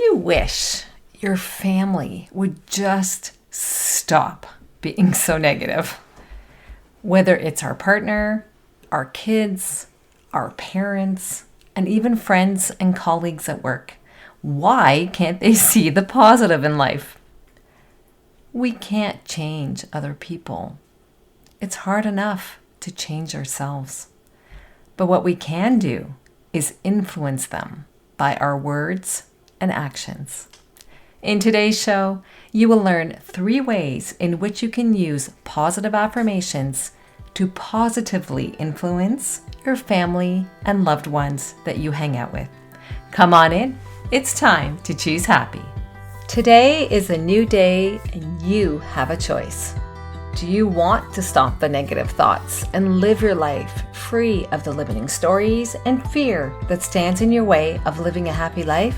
you wish your family would just stop being so negative? Whether it's our partner, our kids, our parents, and even friends and colleagues at work. Why can't they see the positive in life? We can't change other people. It's hard enough to change ourselves. But what we can do is influence them by our words and actions. In today's show, you will learn 3 ways in which you can use positive affirmations to positively influence your family and loved ones that you hang out with. Come on in. It's time to choose happy. Today is a new day and you have a choice. Do you want to stop the negative thoughts and live your life free of the limiting stories and fear that stands in your way of living a happy life?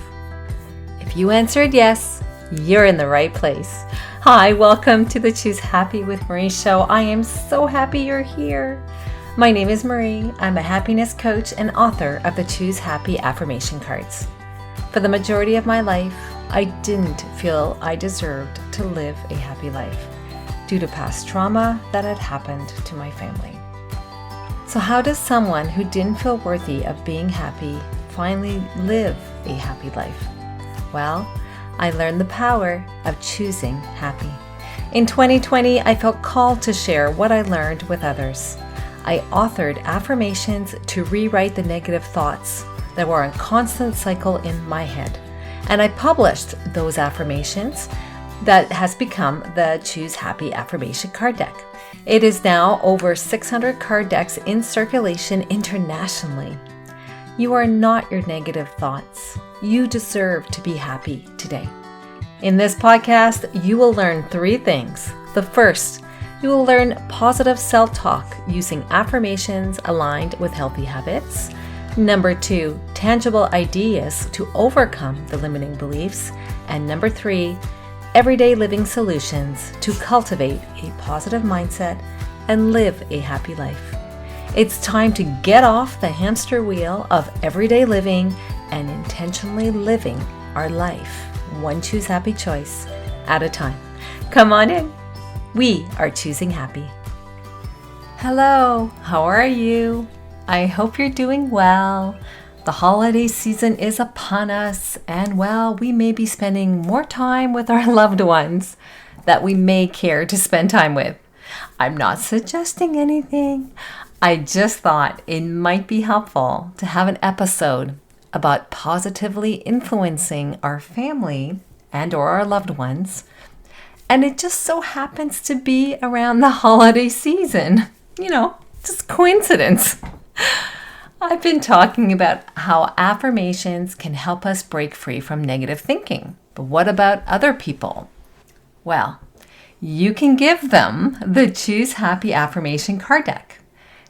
If you answered yes, you're in the right place. Hi, welcome to the Choose Happy with Marie show. I am so happy you're here. My name is Marie. I'm a happiness coach and author of the Choose Happy affirmation cards. For the majority of my life, I didn't feel I deserved to live a happy life due to past trauma that had happened to my family. So how does someone who didn't feel worthy of being happy finally live a happy life? Well, I learned the power of choosing happy. In 2020, I felt called to share what I learned with others. I authored affirmations to rewrite the negative thoughts that were a constant cycle in my head. And I published those affirmations that has become the Choose Happy affirmation card deck. It is now over 600 card decks in circulation internationally. You are not your negative thoughts. You deserve to be happy today. In this podcast, you will learn 3 things. The first, you will learn positive self-talk using affirmations aligned with healthy habits. Number 2, tangible ideas to overcome the limiting beliefs. And number 3, everyday living solutions to cultivate a positive mindset and live a happy life. It's time to get off the hamster wheel of everyday living and intentionally living our life, one Choose Happy choice at a time. Come on in. We are choosing happy. Hello, how are you? I hope you're doing well. The holiday season is upon us, and well, we may be spending more time with our loved ones that we may care to spend time with. I'm not suggesting anything. I just thought it might be helpful to have an episode about positively influencing our family and or our loved ones. And it just so happens to be around the holiday season. Just coincidence. I've been talking about how affirmations can help us break free from negative thinking. But what about other people? Well, you can give them the Choose Happy affirmation card deck.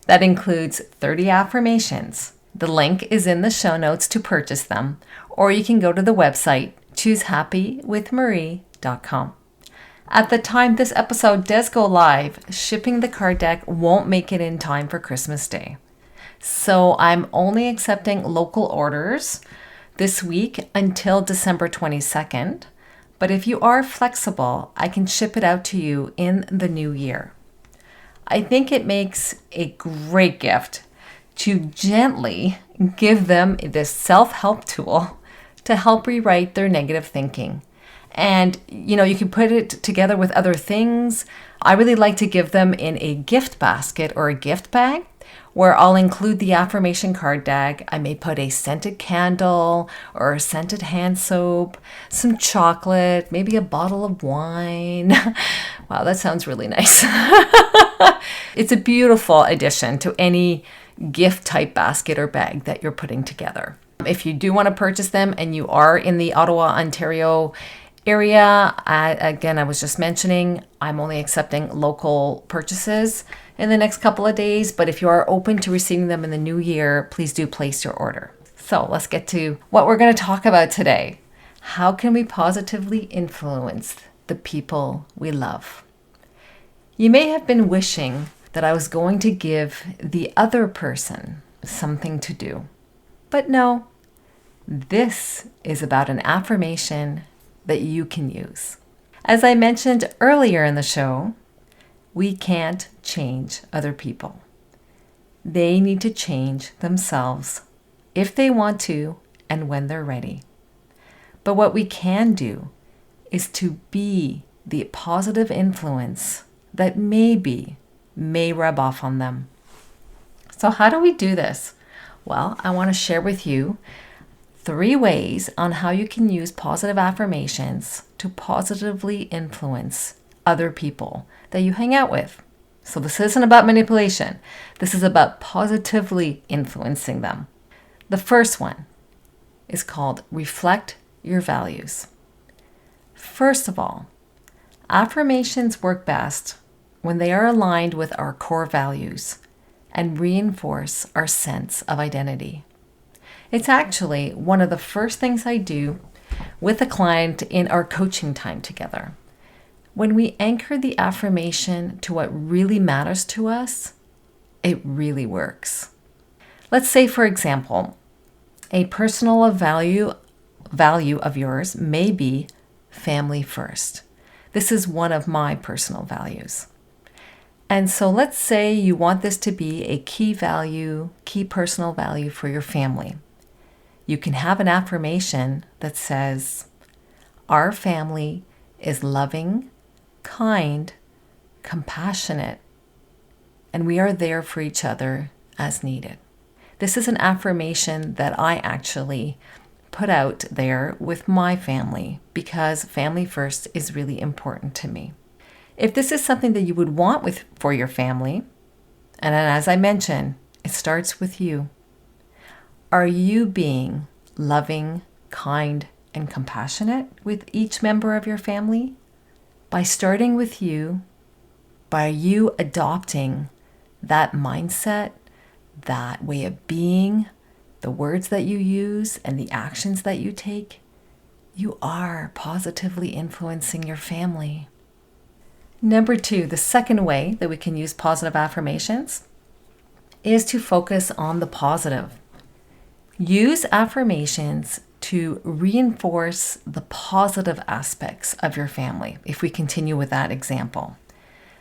That includes 30 affirmations. The link is in the show notes to purchase them, or you can go to the website choosehappywithmarie.com. At the time this episode does go live, shipping the card deck won't make it in time for Christmas Day. So I'm only accepting local orders this week until December 22nd. But if you are flexible, I can ship it out to you in the new year. I think it makes a great gift to gently give them this self-help tool to help rewrite their negative thinking. And, you can put it together with other things. I really like to give them in a gift basket or a gift bag where I'll include the affirmation card deck. I may put a scented candle or a scented hand soap, some chocolate, maybe a bottle of wine. Wow, that sounds really nice. It's a beautiful addition to any gift type basket or bag that you're putting together. If you do want to purchase them and you are in the Ottawa, Ontario area, again, I was just mentioning, I'm only accepting local purchases in the next couple of days, but if you are open to receiving them in the new year, please do place your order. So let's get to what we're going to talk about today. How can we positively influence the people we love? You may have been wishing that I was going to give the other person something to do. But no, This is about an affirmation that you can use. As I mentioned earlier in the show, we can't change other people. They need to change themselves if they want to and when they're ready. But what we can do is to be the positive influence that may rub off on them. So how do we do this? Well, I want to share with you 3 ways on how you can use positive affirmations to positively influence other people that you hang out with. So this isn't about manipulation. This is about positively influencing them. The first one is called reflect your values. First of all, affirmations work best when they are aligned with our core values and reinforce our sense of identity. It's actually one of the first things I do with a client in our coaching time together. When we anchor the affirmation to what really matters to us, it really works. Let's say, for example, a personal value of yours may be family first. This is one of my personal values. And so let's say you want this to be a key personal value for your family. You can have an affirmation that says, our family is loving, kind, compassionate, and we are there for each other as needed. This is an affirmation that I actually put out there with my family because family first is really important to me. If this is something that you would want for your family, and as I mentioned, it starts with you. Are you being loving, kind, and compassionate with each member of your family? By starting with you, by you adopting that mindset, that way of being, the words that you use, and the actions that you take, you are positively influencing your family. Number 2, the second way that we can use positive affirmations is to focus on the positive. Use affirmations to reinforce the positive aspects of your family, if we continue with that example,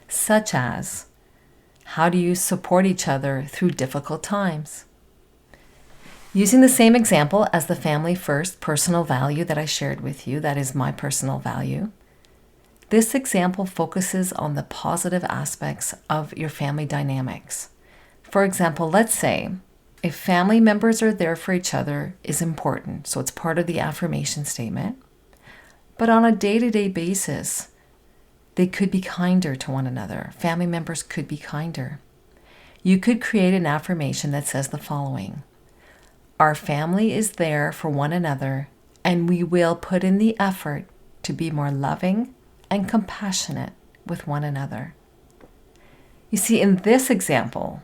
such as, how do you support each other through difficult times? Using the same example as the family first personal value that I shared with you, that is my personal value, this example focuses on the positive aspects of your family dynamics. For example, let's say if family members are there for each other is important, so it's part of the affirmation statement, but on a day-to-day basis, they could be kinder to one another. Family members could be kinder. You could create an affirmation that says the following: our family is there for one another, and we will put in the effort to be more loving and compassionate with one another. You see, in this example,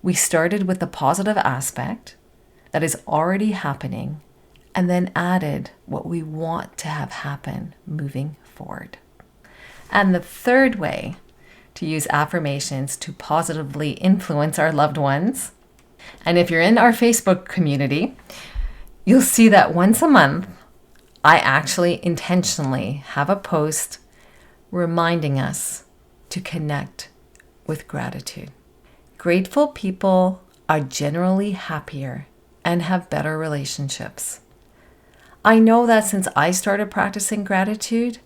we started with the positive aspect that is already happening and then added what we want to have happen moving forward. And the third way to use affirmations to positively influence our loved ones, and if you're in our Facebook community, you'll see that once a month, I actually intentionally have a post reminding us to connect with gratitude. Grateful people are generally happier and have better relationships. I know that since I started practicing gratitude,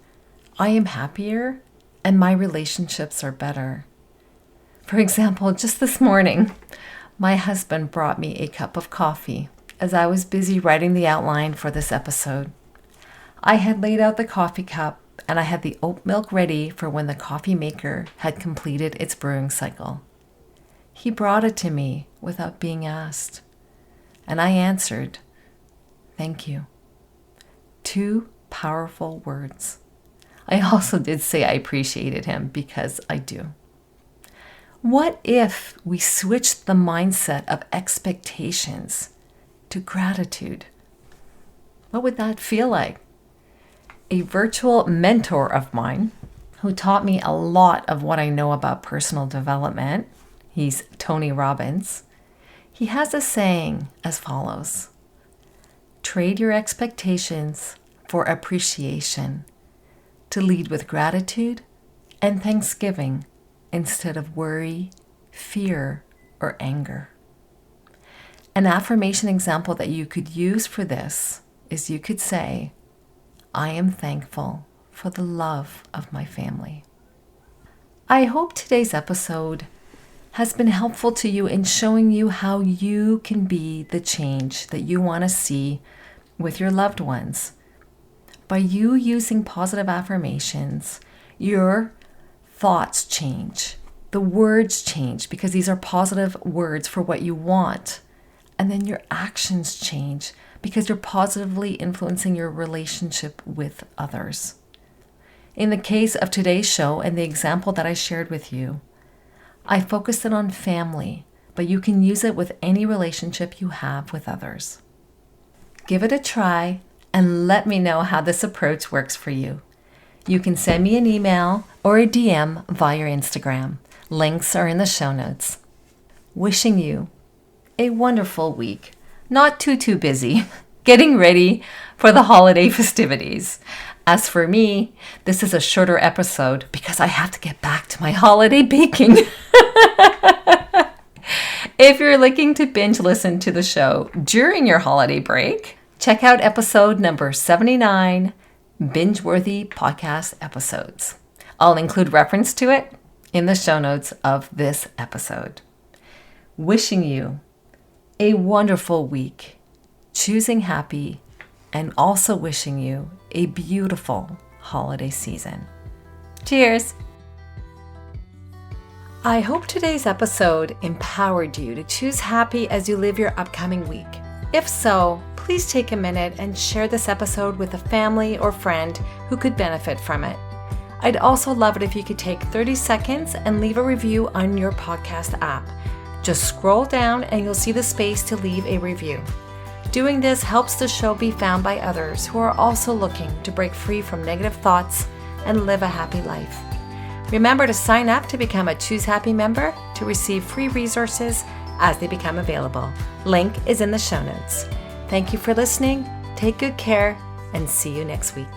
I am happier and my relationships are better. For example, just this morning, my husband brought me a cup of coffee as I was busy writing the outline for this episode. I had laid out the coffee cup and I had the oat milk ready for when the coffee maker had completed its brewing cycle. He brought it to me without being asked, and I answered, "Thank you." 2 powerful words. I also did say I appreciated him because I do. What if we switched the mindset of expectations to gratitude? What would that feel like? A virtual mentor of mine who taught me a lot of what I know about personal development, he's Tony Robbins, he has a saying as follows: trade your expectations for appreciation, to lead with gratitude and thanksgiving instead of worry, fear, or anger. An affirmation example that you could use for this is you could say, I am thankful for the love of my family. I hope today's episode has been helpful to you in showing you how you can be the change that you want to see with your loved ones. By you using positive affirmations, your thoughts change, the words change because these are positive words for what you want. And then your actions change because you're positively influencing your relationship with others. In the case of today's show and the example that I shared with you, I focused it on family, but you can use it with any relationship you have with others. Give it a try and let me know how this approach works for you. You can send me an email or a DM via Instagram. Links are in the show notes. Wishing you a wonderful week. Not too busy. Getting ready for the holiday festivities. As for me, this is a shorter episode because I have to get back to my holiday baking. If you're looking to binge listen to the show during your holiday break, check out episode number 79, Binge-Worthy Podcast Episodes. I'll include reference to it in the show notes of this episode. Wishing you a wonderful week, choosing happy, and also wishing you a beautiful holiday season. Cheers! I hope today's episode empowered you to choose happy as you live your upcoming week. If so, please take a minute and share this episode with a family or friend who could benefit from it. I'd also love it if you could take 30 seconds and leave a review on your podcast app. Just scroll down and you'll see the space to leave a review. Doing this helps the show be found by others who are also looking to break free from negative thoughts and live a happy life. Remember to sign up to become a Choose Happy member to receive free resources as they become available. Link is in the show notes. Thank you for listening. Take good care and see you next week.